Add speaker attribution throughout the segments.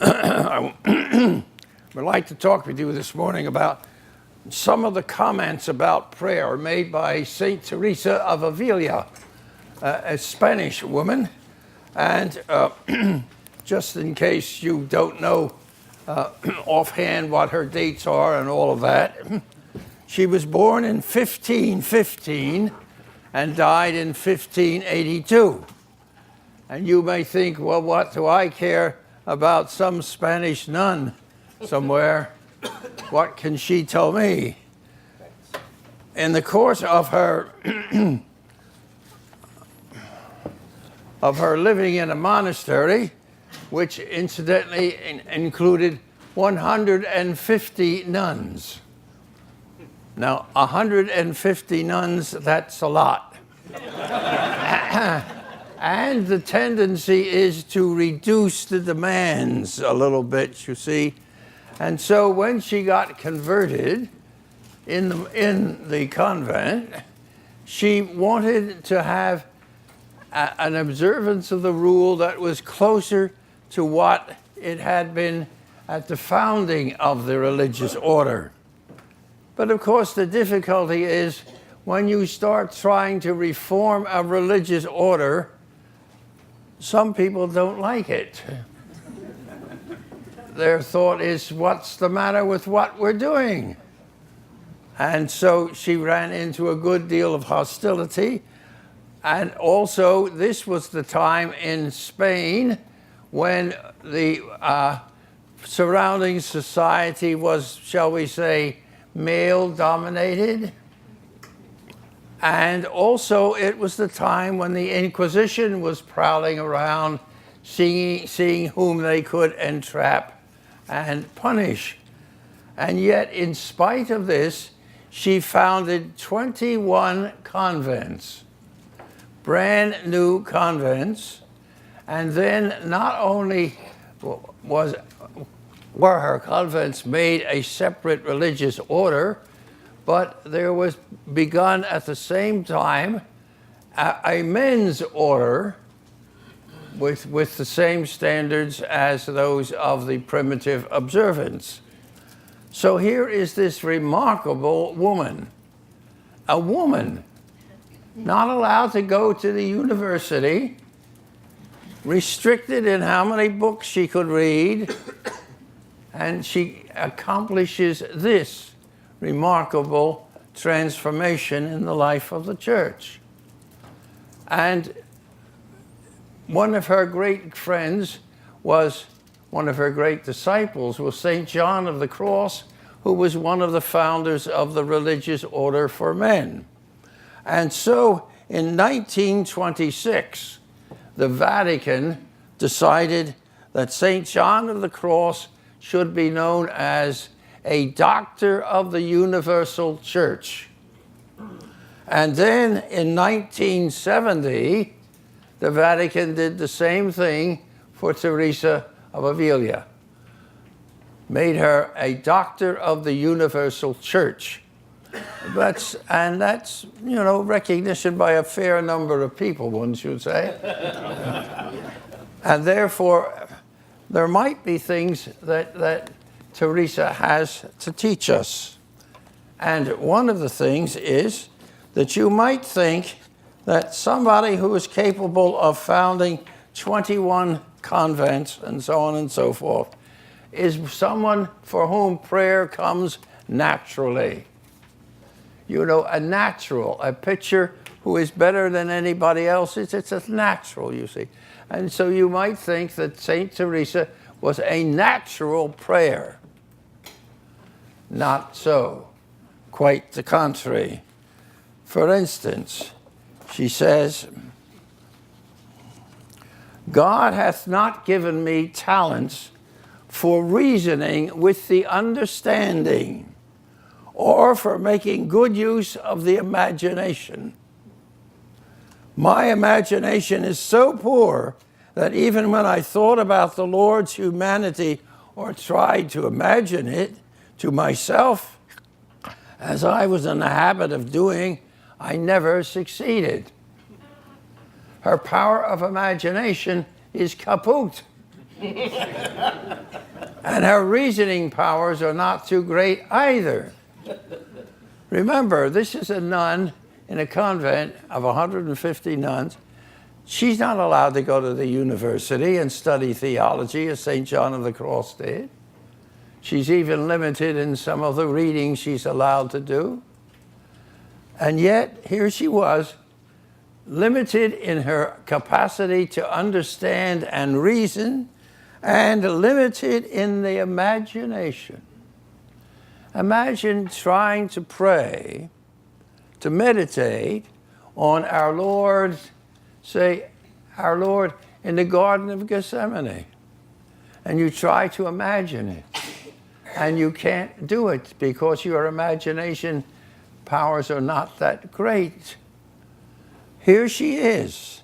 Speaker 1: I would like to talk with you this morning about some of the comments about prayer made by Saint Teresa of Avila, a Spanish woman. And just in case you don't know offhand what her dates are and all of that, she was born in 1515 and died in 1582. And you may think, well, what do I care about some Spanish nun somewhere? What can she tell me? In the course of her living in a monastery, which incidentally included 150 nuns. Now, 150 nuns, that's a lot. And the tendency is to reduce the demands a little bit, you see. And so when she got converted in the convent, she wanted to have an observance of the rule that was closer to what it had been at the founding of the religious order. But of course, the difficulty is when you start trying to reform a religious order, some people don't like it. Their thought is, what's the matter with what we're doing? And so she ran into a good deal of hostility. And also, this was the time in Spain when the surrounding society was, shall we say, male-dominated. And also, it was the time when the Inquisition was prowling around, seeing whom they could entrap and punish. And yet, in spite of this, she founded 21 convents, brand new convents. And then not only were her convents made a separate religious order, but there was begun at the same time a men's order with the same standards as those of the primitive observance. So here is this remarkable woman, a woman not allowed to go to the university, restricted in how many books she could read, and she accomplishes this remarkable transformation in the life of the church. And one of her great friends was, one of her great disciples was St. John of the Cross, who was one of the founders of the religious order for men. And so in 1926, the Vatican decided that St. John of the Cross should be known as a doctor of the universal church. And then in 1970, the Vatican did the same thing for Teresa of Avila, made her a doctor of the universal church. That's recognition by a fair number of people, one should say. And therefore, there might be things that Teresa has to teach us. And one of the things is that you might think that somebody who is capable of founding 21 convents and so on and so forth is someone for whom prayer comes naturally. You know, a natural, a pitcher who is better than anybody else, it's a natural, you see. And so you might think that St. Teresa was a natural prayer. Not so. Quite the contrary. For instance, she says, God hath not given me talents for reasoning with the understanding, or for making good use of the imagination. My imagination is so poor that even when I thought about the Lord's humanity or tried to imagine it to myself, as I was in the habit of doing, I never succeeded. Her power of imagination is kaput. And her reasoning powers are not too great either. Remember, this is a nun in a convent of 150 nuns. She's not allowed to go to the university and study theology as St. John of the Cross did. She's even limited in some of the reading she's allowed to do. And yet, here she was, limited in her capacity to understand and reason, and limited in the imagination. Imagine trying to pray, to meditate on our Lord, say, our Lord in the Garden of Gethsemane. And you try to imagine it. And you can't do it because your imagination powers are not that great. Here she is.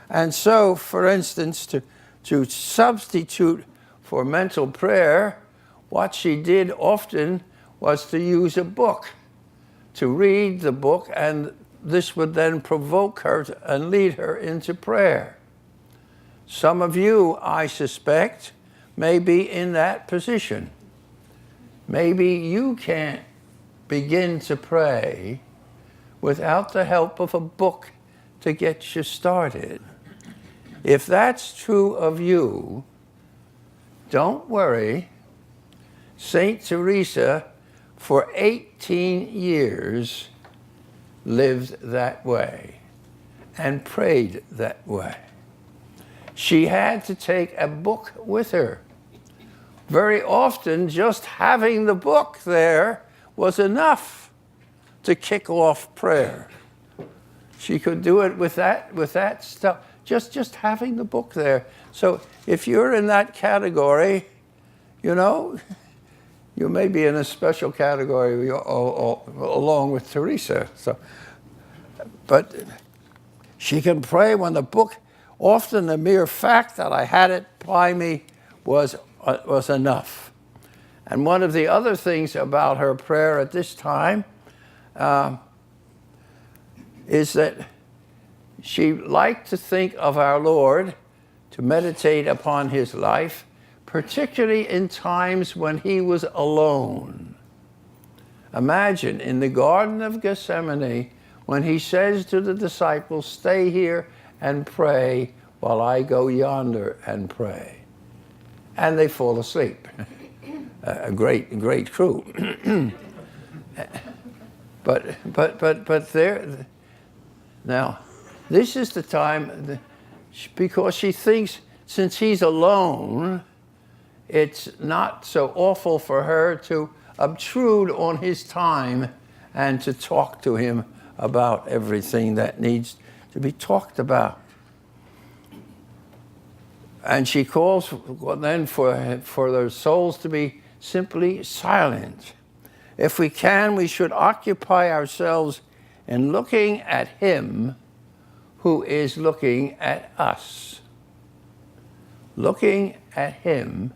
Speaker 1: And so, for instance, to substitute for mental prayer, what she did often was to use a book, to read the book, and this would then provoke her and lead her into prayer. Some of you, I suspect, may be in that position. Maybe you can't begin to pray without the help of a book to get you started. If that's true of you, don't worry. Saint Teresa, for 18 years, lived that way and prayed that way. She had to take a book with her. Very often, just having the book there was enough to kick off prayer. She could do it with that stuff, just having the book there. So if you're in that category, you know, you may be in a special category along with Teresa. So, but she can pray when the book, often the mere fact that I had it by me was enough. And one of the other things about her prayer at this time is that she liked to think of our Lord, to meditate upon his life, particularly in times when he was alone. Imagine in the Garden of Gethsemane when he says to the disciples, "Stay here and pray while I go yonder and pray." And they fall asleep. A great crew. but there, now, this is the time, because she thinks since he's alone, it's not so awful for her to obtrude on his time and to talk to him about everything that needs to be talked about. And she calls then for their souls to be simply silent. If we can, we should occupy ourselves in looking at him who is looking at us. Looking at him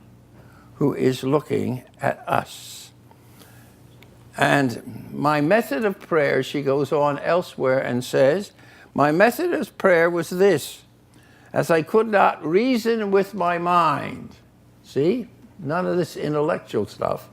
Speaker 1: who is looking at us. And my method of prayer, she goes on elsewhere and says, my method of prayer was this: as I could not reason with my mind, see, none of this intellectual stuff,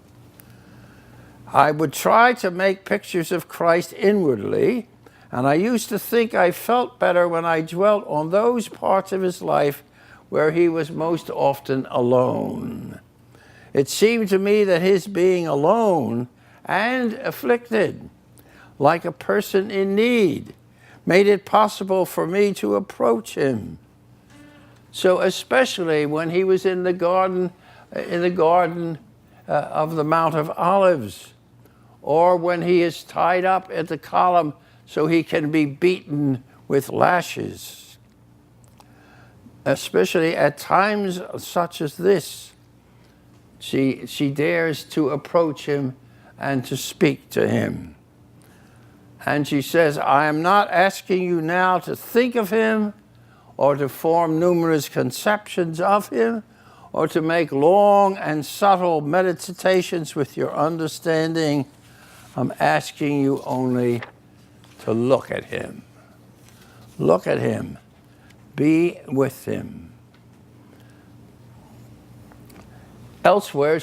Speaker 1: I would try to make pictures of Christ inwardly, and I used to think I felt better when I dwelt on those parts of his life where he was most often alone. It seemed to me that his being alone and afflicted, like a person in need, made it possible for me to approach him. So especially when he was in the garden of the Mount of Olives, or when he is tied up at the column so he can be beaten with lashes. Especially at times such as this, she dares to approach him and to speak to him. And she says, I am not asking you now to think of him, or to form numerous conceptions of him, or to make long and subtle meditations with your understanding. I'm asking you only to look at him. Look at him. Be with him. Elsewhere,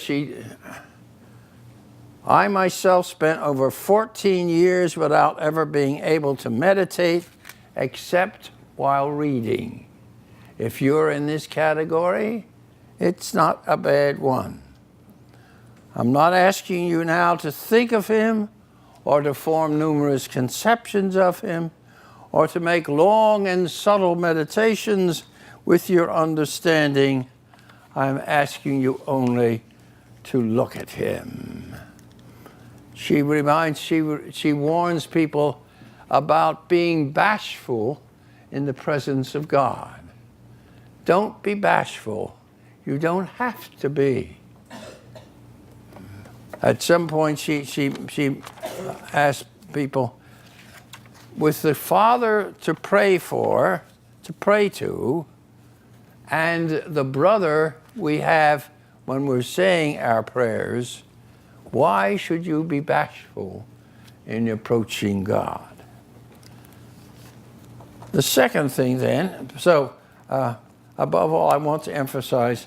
Speaker 1: I myself spent over 14 years without ever being able to meditate except while reading. If you're in this category, it's not a bad one. I'm not asking you now to think of him or to form numerous conceptions of him or to make long and subtle meditations with your understanding. I'm asking you only to look at him. She warns people about being bashful in the presence of God. Don't be bashful. You don't have to be. At some point, she asked people, with the Father to pray to, and the brother we have when we're saying our prayers, why should you be bashful in approaching God? The second thing then, above all, I want to emphasize,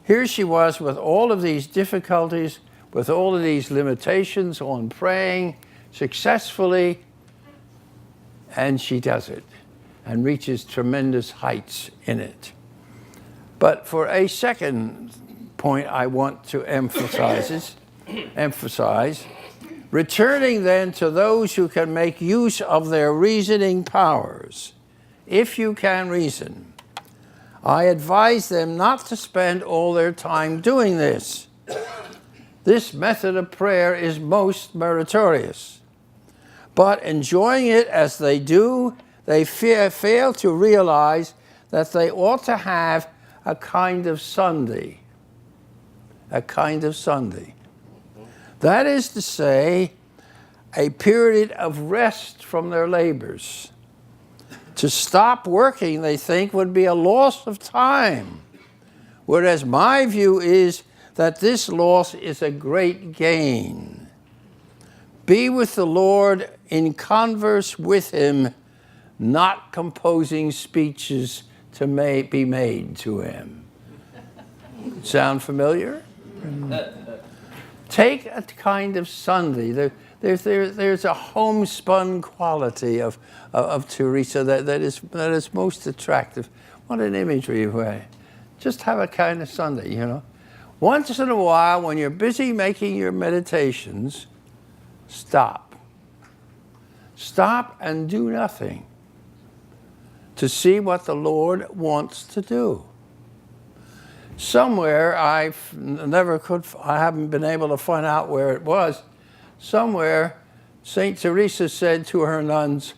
Speaker 1: here she was with all of these difficulties, with all of these limitations on praying successfully, and she does it and reaches tremendous heights in it. But for a second point I want to emphasize, returning then to those who can make use of their reasoning powers. If you can reason, I advise them not to spend all their time doing this. This method of prayer is most meritorious. But enjoying it as they do, they fail to realize that they ought to have a kind of Sunday. A kind of Sunday. That is to say, a period of rest from their labors. To stop working, they think, would be a loss of time. Whereas my view is that this loss is a great gain. Be with the Lord in converse with him, not composing speeches to be made to him. Sound familiar? Take a kind of Sunday. There's a homespun quality of Teresa that is most attractive. What an imagery way. Just have a kind of Sunday, you know. Once in a while, when you're busy making your meditations, stop. Stop and do nothing to see what the Lord wants to do. Somewhere, I haven't been able to find out where it was. Somewhere, St. Teresa said to her nuns,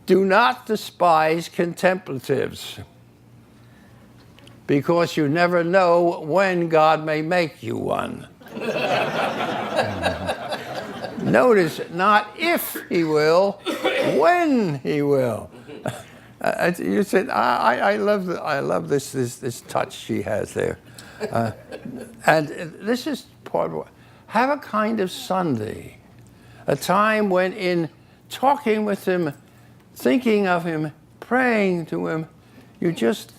Speaker 1: do not despise contemplatives, because you never know when God may make you one. Notice, not if he will, when he will. You said, I love this touch she has there. And this is part of what. Have a kind of Sunday, a time when in talking with him, thinking of him, praying to him, you just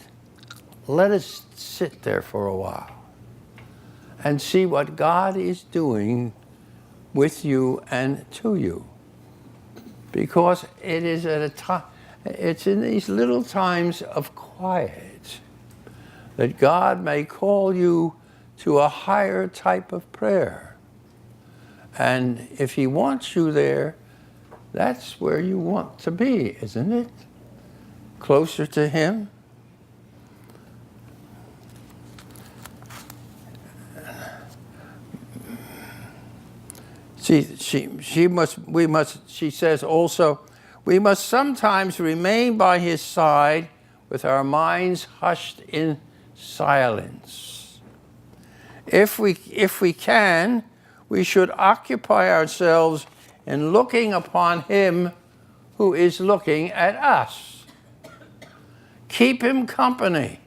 Speaker 1: let it sit there for a while and see what God is doing with you and to you. Because it is at a time, it's in these little times of quiet that God may call you to a higher type of prayer. And if he wants you there, that's where you want to be, isn't it? Closer to him. She says also, we must sometimes remain by his side with our minds hushed in silence. If we can, we should occupy ourselves in looking upon him who is looking at us. Keep him company.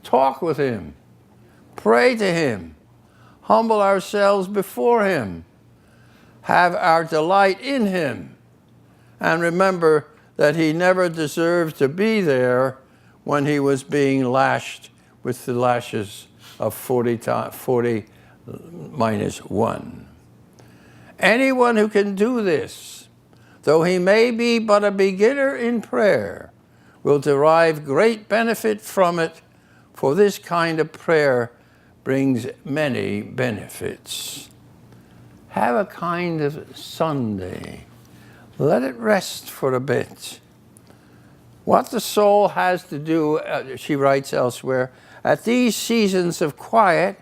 Speaker 1: Talk with him. Pray to him. Humble ourselves before him. Have our delight in him. And remember that he never deserved to be there when he was being lashed with the lashes of 40 minus 1. Anyone who can do this, though he may be but a beginner in prayer, will derive great benefit from it, for this kind of prayer brings many benefits. Have a kind of Sunday. Let it rest for a bit. What the soul has to do, she writes elsewhere, at these seasons of quiet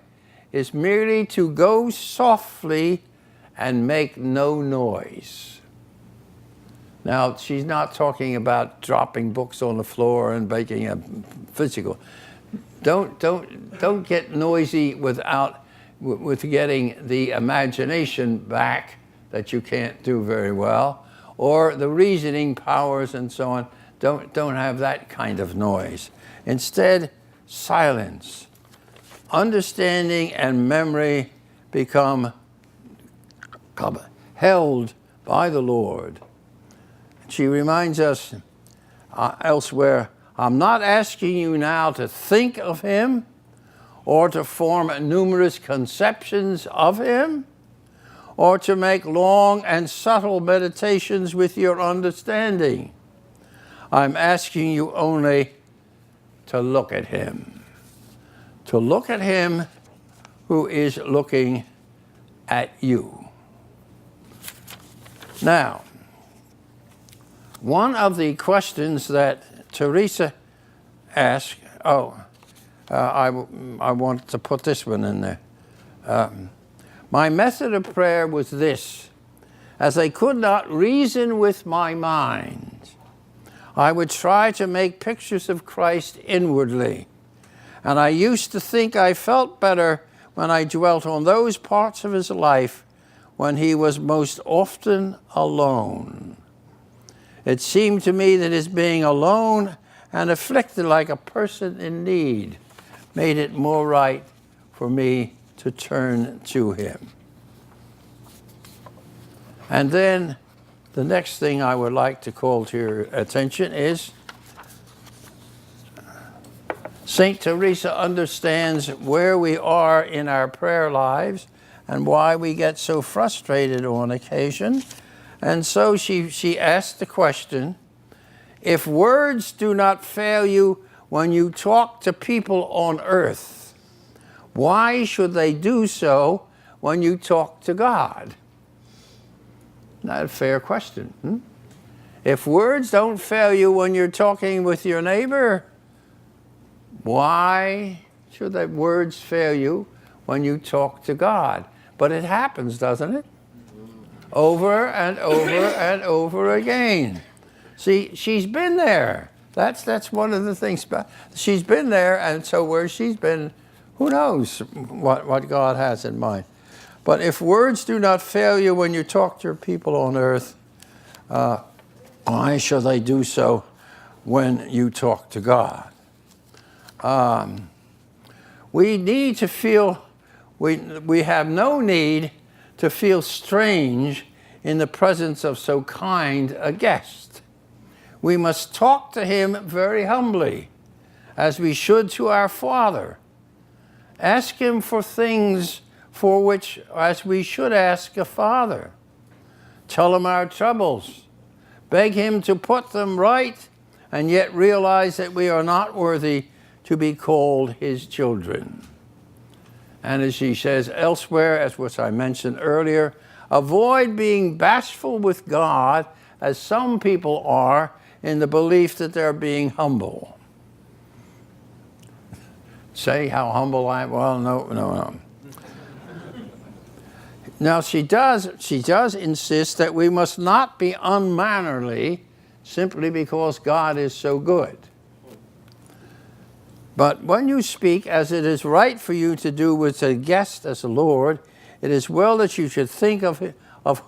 Speaker 1: is merely to go softly and make no noise. Now, she's not talking about dropping books on the floor and making a physical. Don't get noisy with getting the imagination back that you can't do very well, or the reasoning powers and so on. Don't have that kind of noise. Instead, silence. Understanding and memory become held by the Lord. She reminds us elsewhere, I'm not asking you now to think of him or to form numerous conceptions of him or to make long and subtle meditations with your understanding. I'm asking you only to look at him. To look at him who is looking at you. Now, one of the questions that Teresa asked, I want to put this one in there. My method of prayer was this. As I could not reason with my mind, I would try to make pictures of Christ inwardly. And I used to think I felt better when I dwelt on those parts of his life when he was most often alone. It seemed to me that his being alone and afflicted like a person in need made it more right for me to turn to him. And then the next thing I would like to call to your attention is St. Teresa understands where we are in our prayer lives and why we get so frustrated on occasion. And so she asked the question, if words do not fail you when you talk to people on earth, why should they do so when you talk to God? Not a fair question. If words don't fail you when you're talking with your neighbor, why should the words fail you when you talk to God? But it happens, doesn't it? Over and over and over again. See, she's been there. That's one of the things. She's been there, and so where she's been, who knows what God has in mind. But if words do not fail you when you talk to people on earth, why shall they do so when you talk to God? We need to feel, we have no need to feel strange in the presence of so kind a guest. We must talk to him very humbly, as we should to our Father. Ask him for things for which, as we should ask a father. Tell him our troubles. Beg him to put them right, and yet realize that we are not worthy to be called his children. And as she says elsewhere, as what I mentioned earlier, avoid being bashful with God, as some people are, in the belief that they're being humble. Say how humble I am. Well, no. Now, she does insist that we must not be unmannerly simply because God is so good. But when you speak as it is right for you to do with a guest as a Lord, it is well that you should think of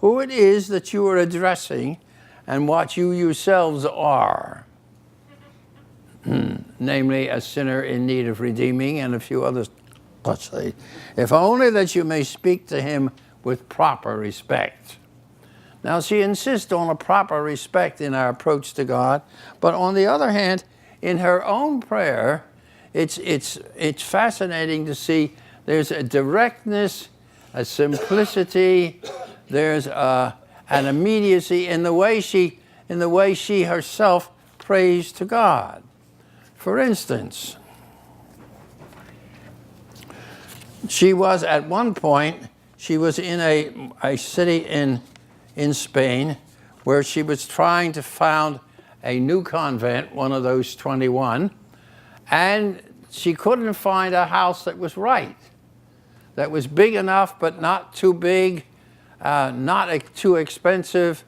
Speaker 1: who it is that you are addressing and what you yourselves are. Namely, a sinner in need of redeeming and a few others. Let's say, if only that you may speak to him with proper respect. Now, she insists on a proper respect in our approach to God, but on the other hand, in her own prayer, it's fascinating to see there's a directness, a simplicity, there's an immediacy in the way she herself prays to God. For instance, she was at one point, she was in a city in Spain where she was trying to found a new convent, one of those 21, and she couldn't find a house that was right, that was big enough but not too big, not too expensive,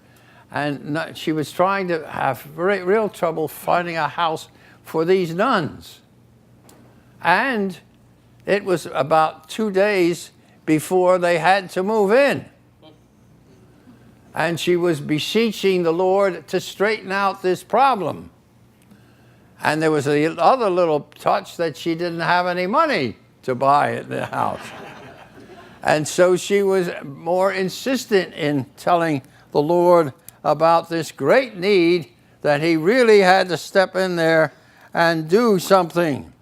Speaker 1: and she was trying to have real trouble finding a house for these nuns. And it was about 2 days before they had to move in. And she was beseeching the Lord to straighten out this problem. And there was the other little touch that she didn't have any money to buy the house. And so she was more insistent in telling the Lord about this great need that he really had to step in there and do something.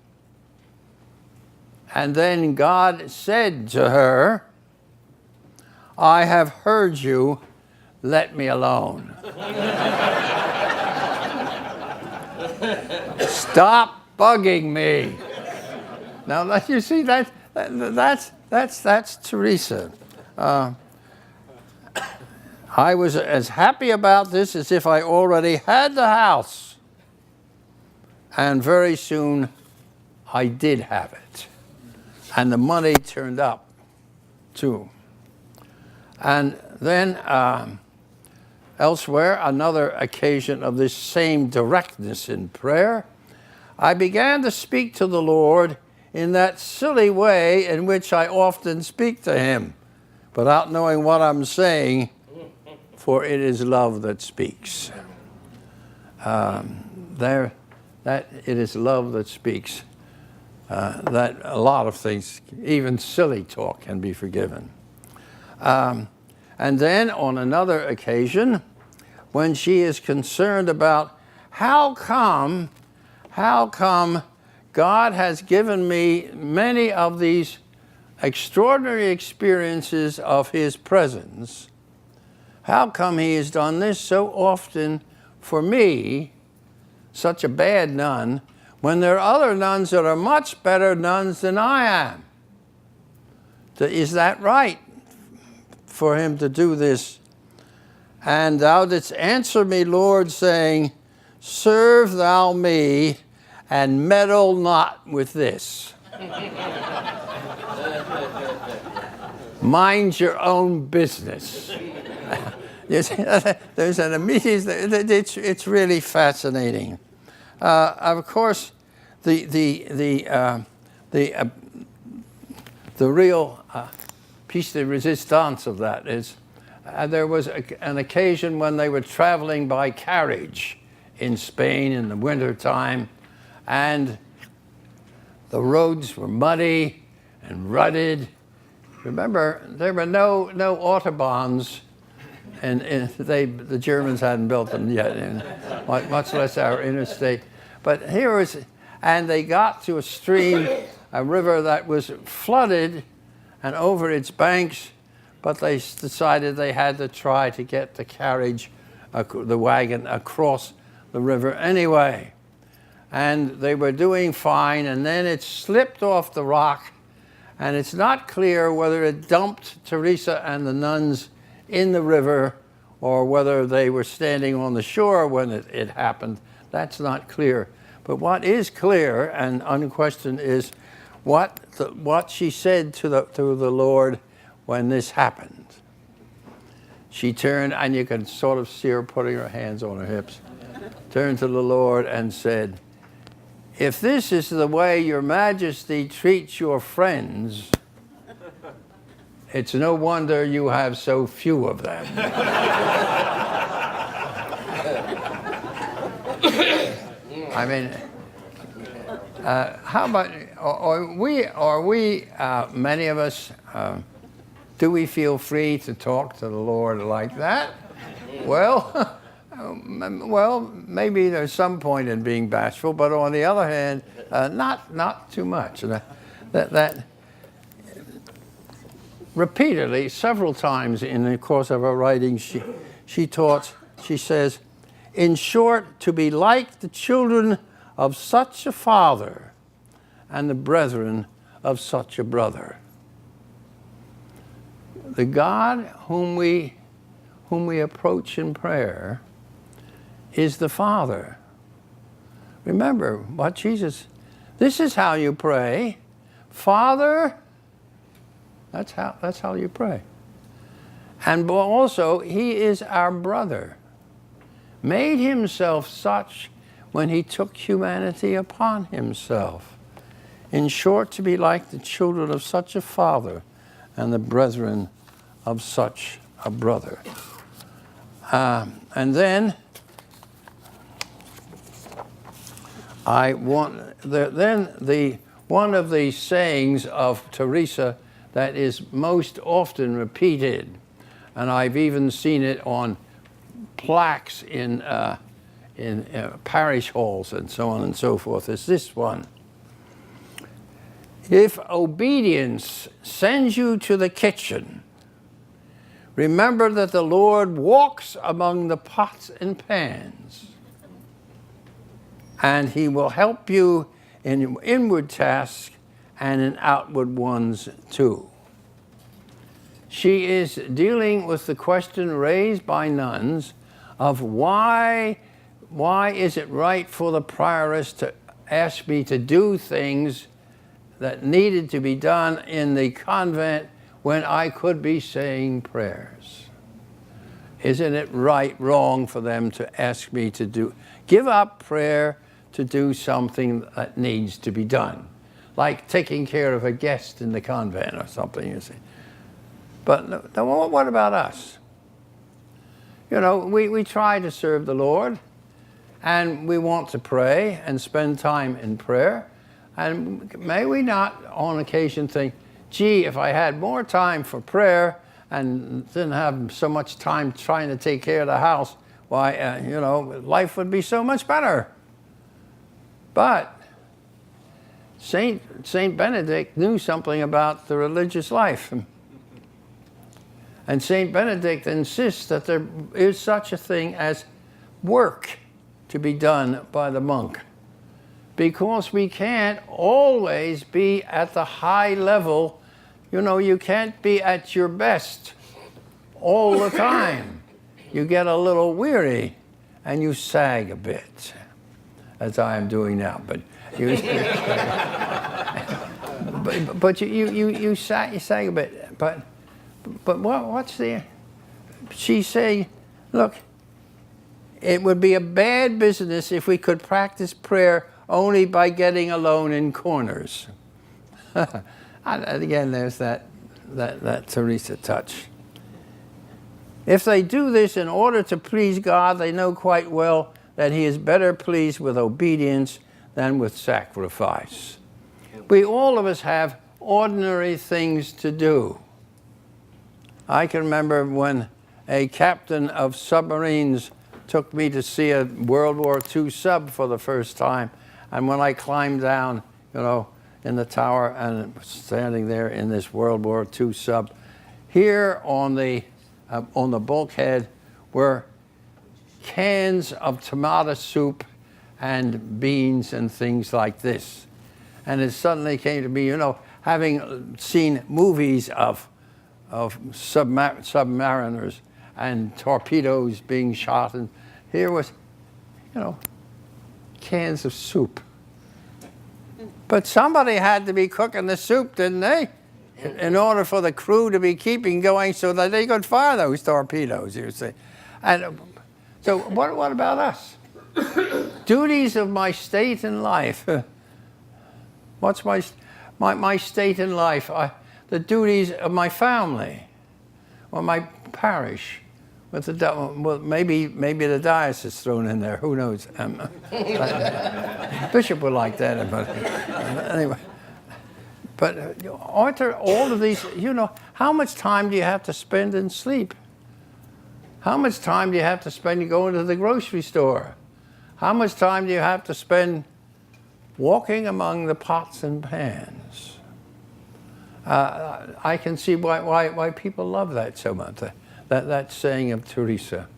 Speaker 1: And then God said to her, "I have heard you, let me alone." Stop bugging me. Now, you see, that's Teresa. I was as happy about this as if I already had the house. And very soon, I did have it. And the money turned up, too. And then elsewhere, another occasion of this same directness in prayer, I began to speak to the Lord in that silly way in which I often speak to him, without knowing what I'm saying, for it is love that speaks. That it is love that speaks. That a lot of things, even silly talk, can be forgiven. And then on another occasion, when she is concerned about how come God has given me many of these extraordinary experiences of his presence, how come he has done this so often for me, such a bad nun, when there are other nuns that are much better nuns than I am? Is that right for him to do this? And thou didst answer me, Lord, saying, "Serve thou me, and meddle not with this." Mind your own business. There's an immediate. It's really fascinating. Of course, the real piece de resistance of that is there was an occasion when they were traveling by carriage in Spain in the winter time, and the roads were muddy and rutted. Remember, there were no autobahns, and the Germans hadn't built them yet, and much less our interstate. But and they got to a stream, a river that was flooded, and over its banks, but they decided they had to try to get the carriage, the wagon, across the river anyway. And they were doing fine, and then it slipped off the rock, and it's not clear whether it dumped Teresa and the nuns in the river or whether they were standing on the shore when it happened. That's not clear. But what is clear and unquestioned is what she said to the Lord when this happened. She turned, and you can sort of see her putting her hands on her hips, turned to the Lord and said, "If this is the way your majesty treats your friends, it's no wonder you have so few of them." I mean, how about, are we many of us, do we feel free to talk to the Lord like that? Well, Well, maybe there's some point in being bashful, but on the other hand, not too much. That repeatedly, several times in the course of her writing, she says, in short, to be like the children of such a father and the brethren of such a brother. The God whom we approach in prayer is the Father. Remember what Jesus, this is how you pray. Father, that's how you pray. And also, he is our brother. Made himself such when he took humanity upon himself. In short, to be like the children of such a father and the brethren of such a brother. And then one of the sayings of Teresa that is most often repeated, and I've even seen it on plaques in parish halls and so on and so forth, is this one. If obedience sends you to the kitchen, remember that the Lord walks among the pots and pans, and he will help you in inward tasks and in outward ones too. She is dealing with the question raised by nuns of why is it right for the prioress to ask me to do things that needed to be done in the convent when I could be saying prayers? Isn't it wrong for them to ask me to give up prayer to do something that needs to be done, like taking care of a guest in the convent or something, you see? But what about us? You know, we try to serve the Lord, and we want to pray and spend time in prayer. And may we not on occasion think, gee, if I had more time for prayer and didn't have so much time trying to take care of the house, why, life would be so much better. But Saint Benedict knew something about the religious life. And Saint Benedict insists that there is such a thing as work to be done by the monk, because we can't always be at the high level. You know, you can't be at your best all the time. You get a little weary and you sag a bit, as I am doing now. But you, you sag a bit. But what's the? She's saying, look, it would be a bad business if we could practice prayer only by getting alone in corners. And again, there's that Teresa touch. If they do this in order to please God, they know quite well that he is better pleased with obedience than with sacrifice. We all of us have ordinary things to do. I can remember when a captain of submarines took me to see a World War II sub for the first time. And when I climbed down, in the tower and standing there in this World War II sub, here on the bulkhead were cans of tomato soup and beans and things like this. And it suddenly came to me, having seen movies of submariners and torpedoes being shot, and here was, cans of soup. But somebody had to be cooking the soup, didn't they? In order for the crew to be keeping going so that they could fire those torpedoes, you see. And so what about us? Duties of my state in life. What's my state in life? The duties of my family, or my parish, maybe the diocese thrown in there. Who knows? Bishop would like that, but anyway. But aren't there all of these? How much time do you have to spend in sleep? How much time do you have to spend going to the grocery store? How much time do you have to spend walking among the pots and pans? I can see why people love that so much, that saying of Teresa.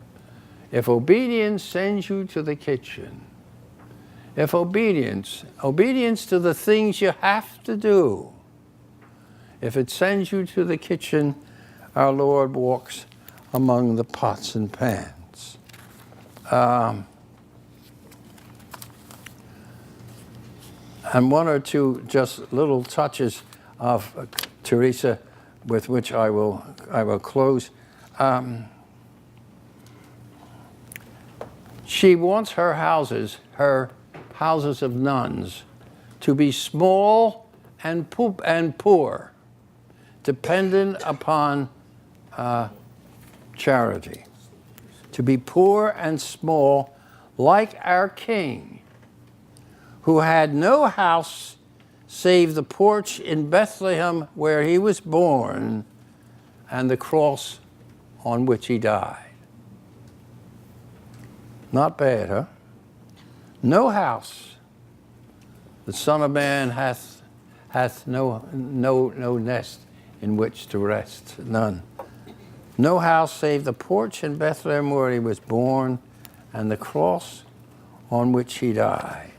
Speaker 1: If obedience sends you to the kitchen, if obedience to the things you have to do, if it sends you to the kitchen, our Lord walks among the pots and pans. And one or two just little touches of Teresa with which I will close. She wants her houses of nuns, to be small and poor, dependent upon charity. To be poor and small, like our King, who had no house save the porch in Bethlehem where he was born and the cross on which he died. Not bad, huh? No house. The Son of Man hath no nest in which to rest. None. No house save the porch in Bethlehem where he was born and the cross on which he died.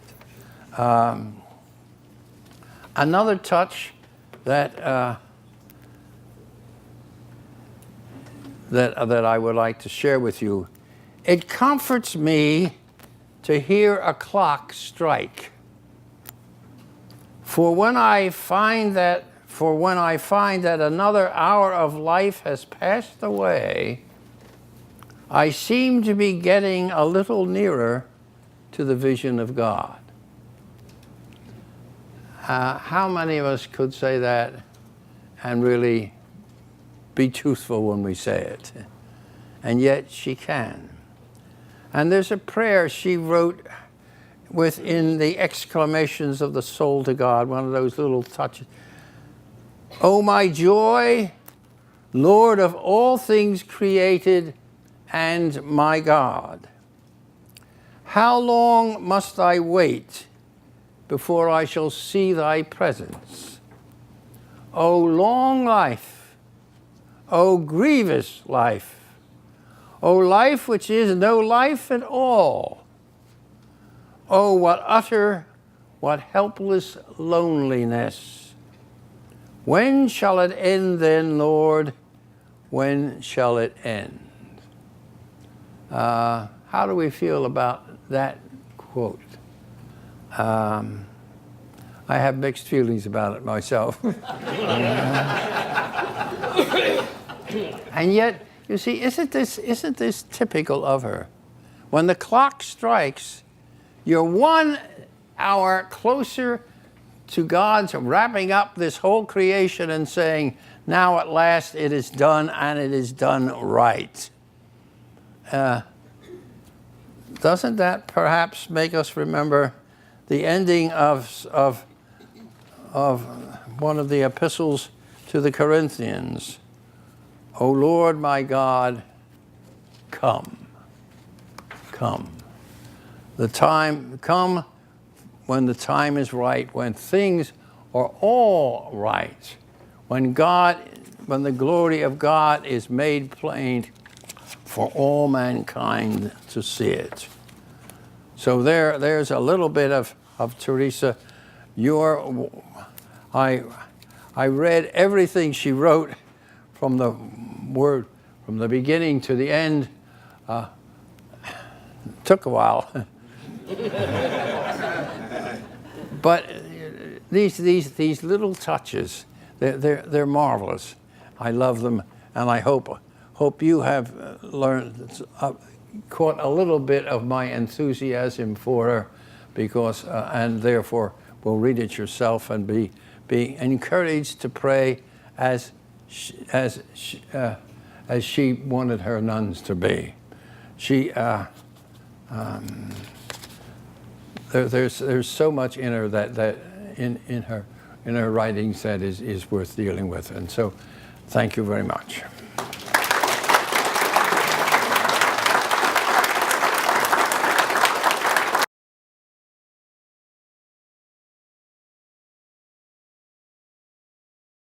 Speaker 1: Another touch that I would like to share with you. It comforts me to hear a clock strike. For when I find that another hour of life has passed away, I seem to be getting a little nearer to the vision of God. How many of us could say that and really be truthful when we say it? And yet she can. And there's a prayer she wrote within the exclamations of the soul to God, one of those little touches. Oh, my joy, Lord of all things created and my God, how long must I wait before I shall see thy presence? O long life, O grievous life, O life which is no life at all. Oh, what helpless loneliness. When shall it end then, Lord? When shall it end? How do we feel about that quote? I have mixed feelings about it myself. And yet, you see, isn't this typical of her? When the clock strikes, you're 1 hour closer to God's wrapping up this whole creation and saying, now at last it is done, and it is done right. Doesn't that perhaps make us remember the ending of one of the epistles to the Corinthians? O Lord my God, come. The time, come when the time is right, when things are all right, when the glory of God is made plain for all mankind to see it. So there's a little bit of Teresa. I read everything she wrote from the beginning to the end. Took a while. But these little touches, they're marvelous. I love them, and I hope you have caught a little bit of my enthusiasm for her, because and therefore will read it yourself and be encouraged to pray as she wanted her nuns to be. There's so much in her that in her writings that is worth dealing with, and so thank you very much.